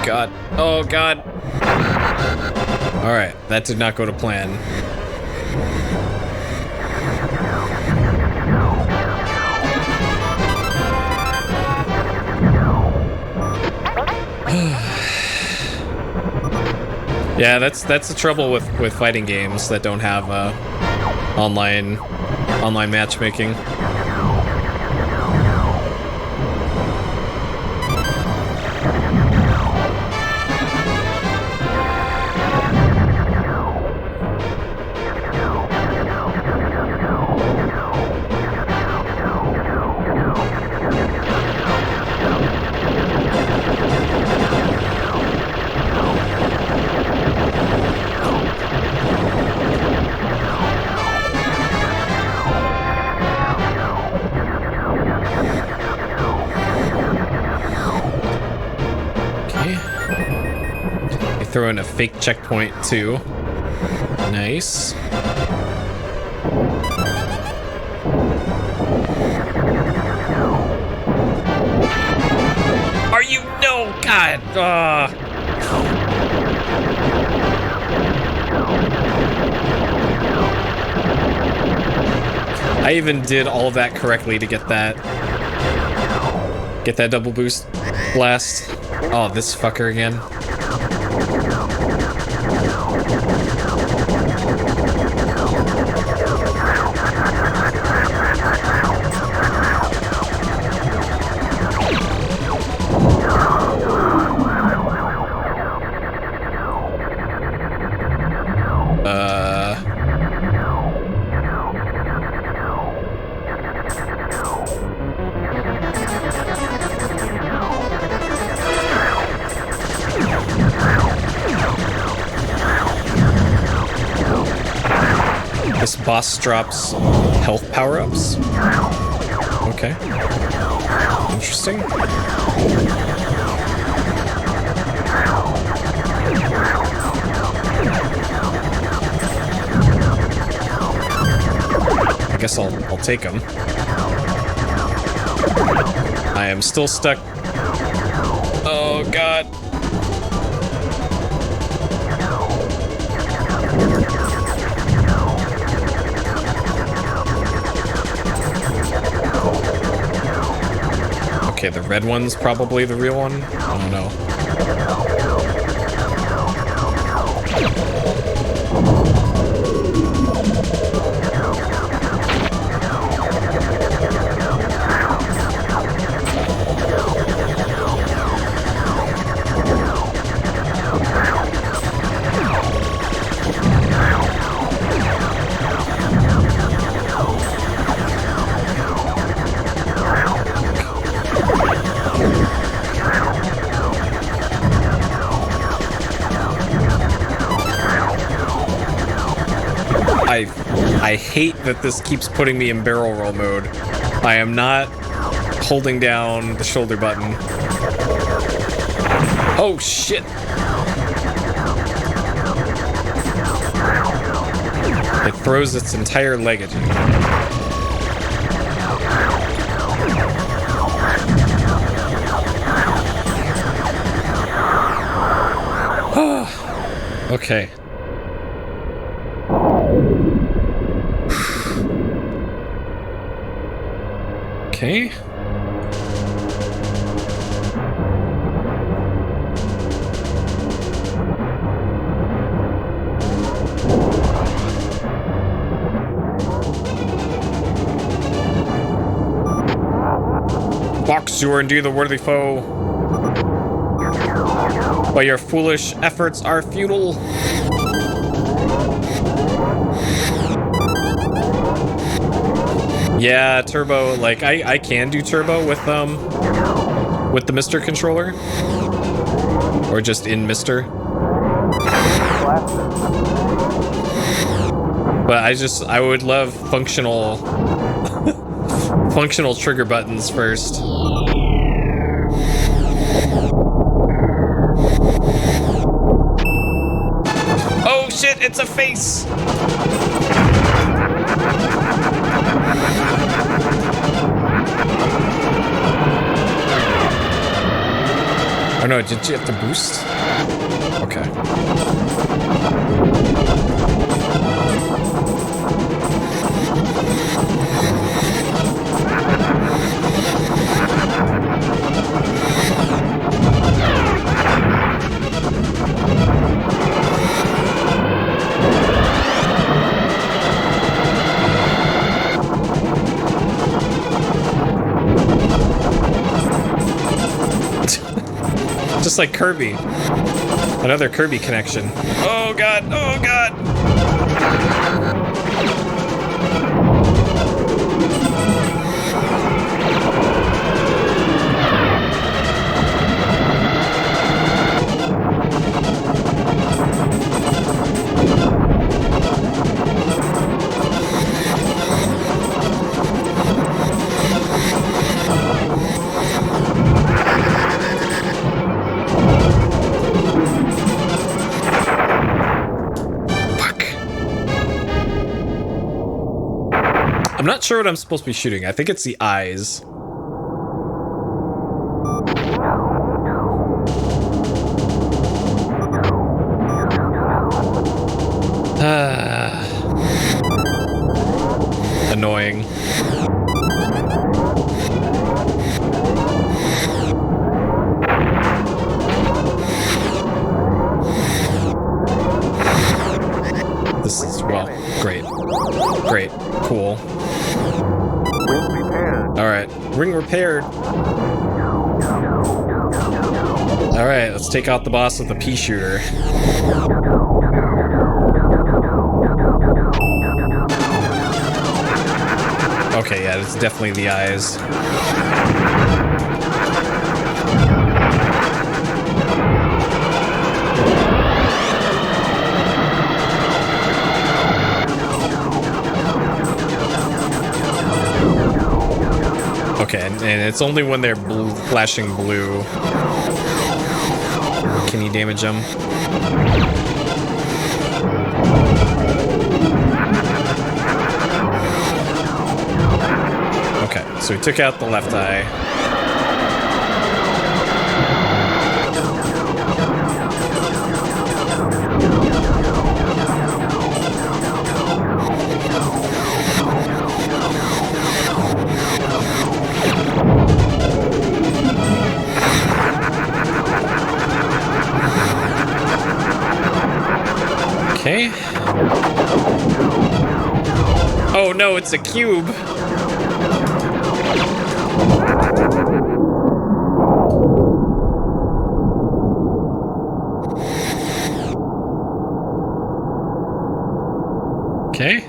God. Oh, God. All right. That did not go to plan. Yeah, that's the trouble with fighting games that don't have online matchmaking. Throw in a fake checkpoint too. Nice. God. I even did all of that correctly to get that double boost blast. Oh, this fucker again. This boss drops health power-ups. Okay. Interesting. I guess I'll take them. I am still stuck. Oh God. Okay, the red one's probably the real one. I don't know. I hate that this keeps putting me in barrel roll mode. I am not holding down the shoulder button. Oh shit! It throws its entire leg at you. Okay. Okay. Fox, you are indeed the worthy foe, but your foolish efforts are futile. Yeah, turbo, like, I can do turbo with the Mr. controller. Or just in Mr. But I would love functional functional trigger buttons first. Oh shit, it's a face! Oh no, did you have to boost? Okay. Just like Kirby. Another Kirby connection. Oh god, oh god! I'm not sure what I'm supposed to be shooting. I think it's the eyes. Annoying. This is, well, great. Great. Cool. Wing repaired. Alright. Ring repaired. Alright, let's take out the boss with the pea shooter. Okay, yeah, it's definitely the eyes. Okay, and it's only when they're flashing blue. Can you damage them? Okay, so we took out the left eye. Okay. Oh no, it's a cube. Okay.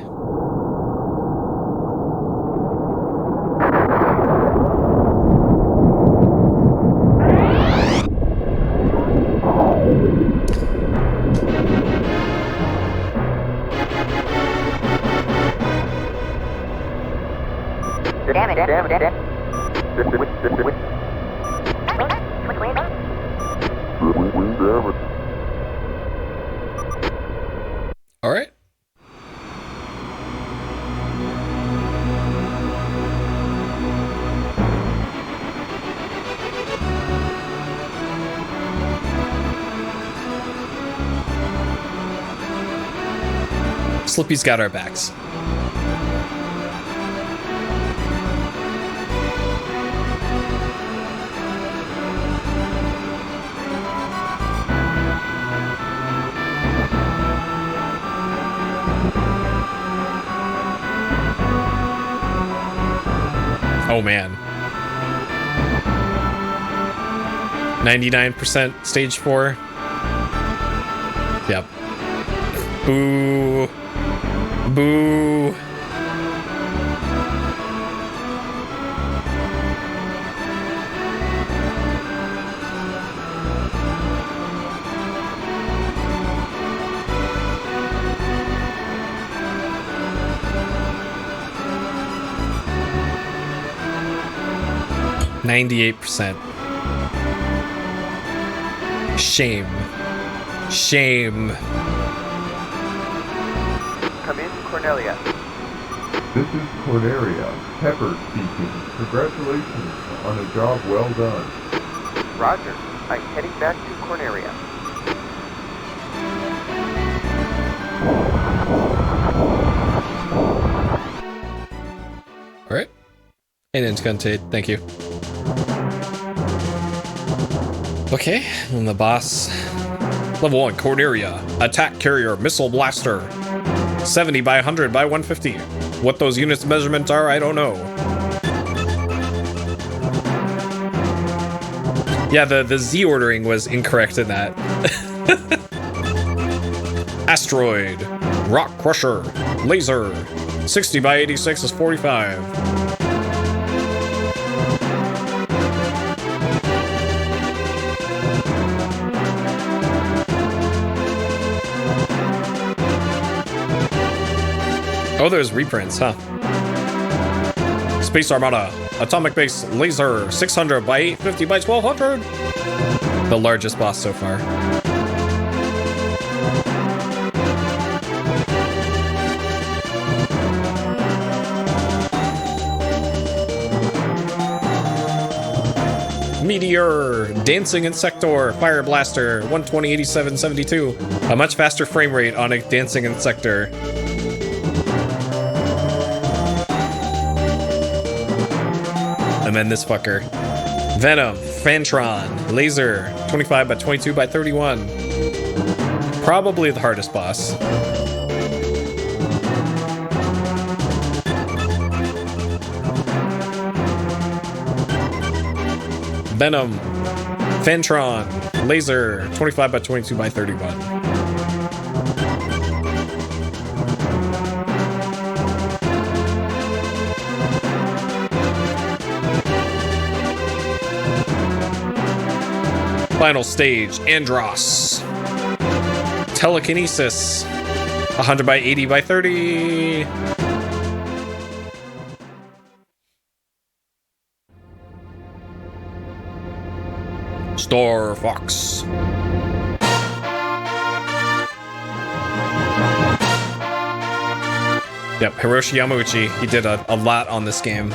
All right. Slippy's got our backs. Oh man. 99% stage 4. Yep. Boo. Boo. %. Shame. Shame. Come in, Cornelia. This is Cornelia, Pepper speaking. Congratulations on a job well done. Roger. I'm heading back to Cornelia. Alright. And it's gonna take, thank you. Okay, and the boss. Level 1, Cornelia. Attack carrier, missile blaster. 70 by 100 by 150. What those units measurements are, I don't know. Yeah, the Z ordering was incorrect in that. Asteroid. Rock crusher. Laser. 60 by 86 is 45. Oh, there's reprints, huh? Space Armada, Atomic Base Laser, 600 by 850 by 1200. The largest boss so far. Meteor, Dancing Insector, Fire Blaster, 120, 87, 72. A much faster frame rate on a Dancing Insector. And then this fucker. Venom, Fantron, Laser, 25 by 22 by 31. Probably the hardest boss. Venom, Fantron, Laser, 25 by 22 by 31. Final stage, Andross. Telekinesis, 100 by 80 by 30. Star Fox. Yep, Hiroshi Yamauchi. He did a lot on this game.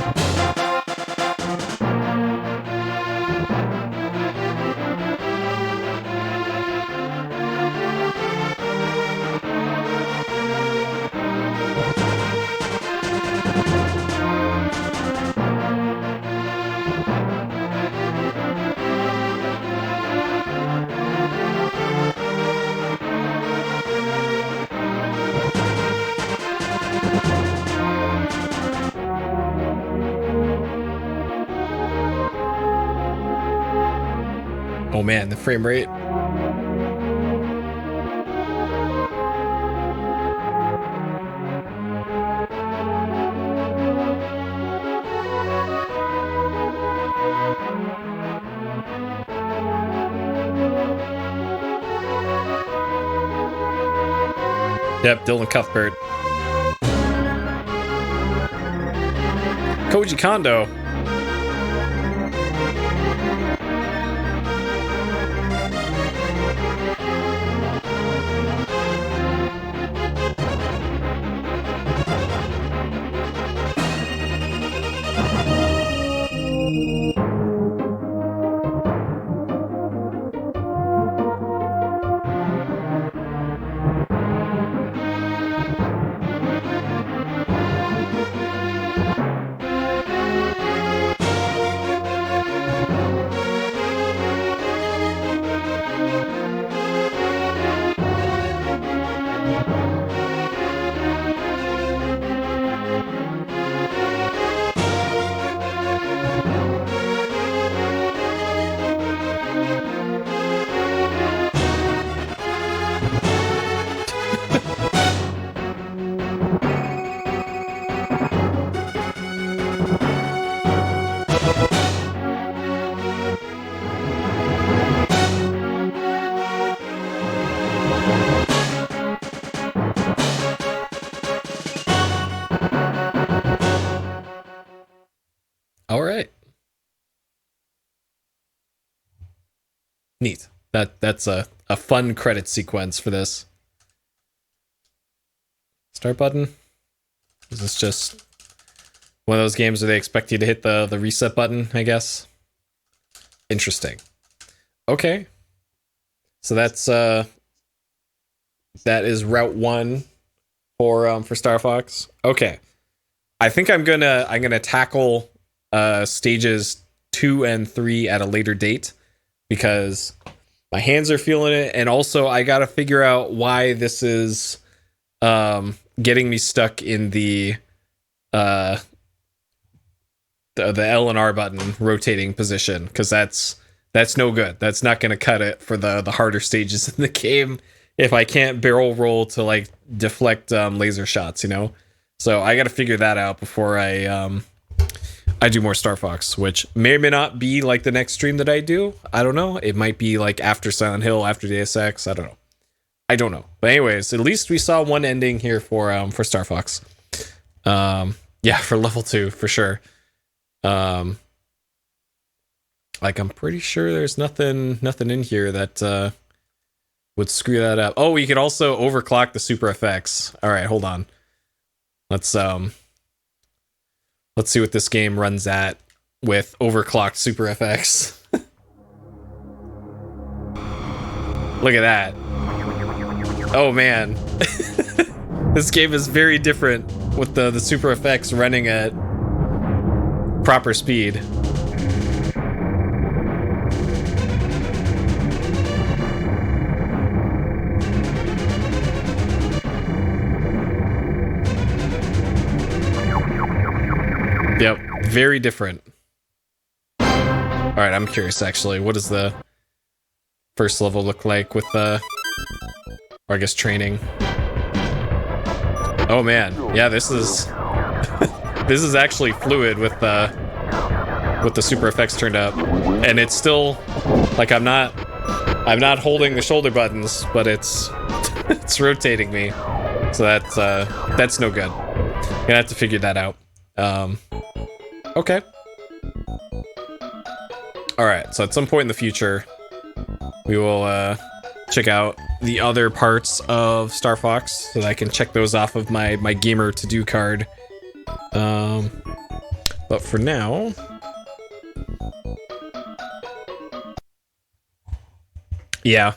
Oh man, the frame rate. Yep, Dylan Cuthbert. Koji Kondo. All right. Neat. That's a fun credit sequence for this. Start button. Is this just one of those games where they expect you to hit the reset button, I guess? Interesting. Okay. So that's that is Route 1 for Star Fox. Okay. I think I'm gonna tackle stages 2 and 3 at a later date because my hands are feeling it, and also I gotta figure out why this is getting me stuck in the L and R button rotating position, because that's no good. That's not gonna cut it for the harder stages in the game if I can't barrel roll to like deflect laser shots, you know. So I gotta figure that out before I do more Star Fox, which may or may not be like the next stream that I do. I don't know. It might be like after Silent Hill, after Deus Ex. I don't know. But anyways, at least we saw one ending here for Star Fox. Yeah, for level 2 for sure. Like I'm pretty sure there's nothing in here that would screw that up. Oh, you could also overclock the super effects. All right, hold on. Let's see what this game runs at with overclocked super effects. Look at that. Oh man. This game is very different with the super effects running at proper speed. Yep, very different. Alright, I'm curious actually. What does the first level look like with the, or I guess training? Oh man, yeah, this is this is actually fluid with the super effects turned up, and it's still like I'm not holding the shoulder buttons, but it's it's rotating me, so that's no good. Gonna have to figure that out. Okay. All right, so at some point in the future, we will check out the other parts of Star Fox so that I can check those off of my gamer to-do card. But for now, yeah,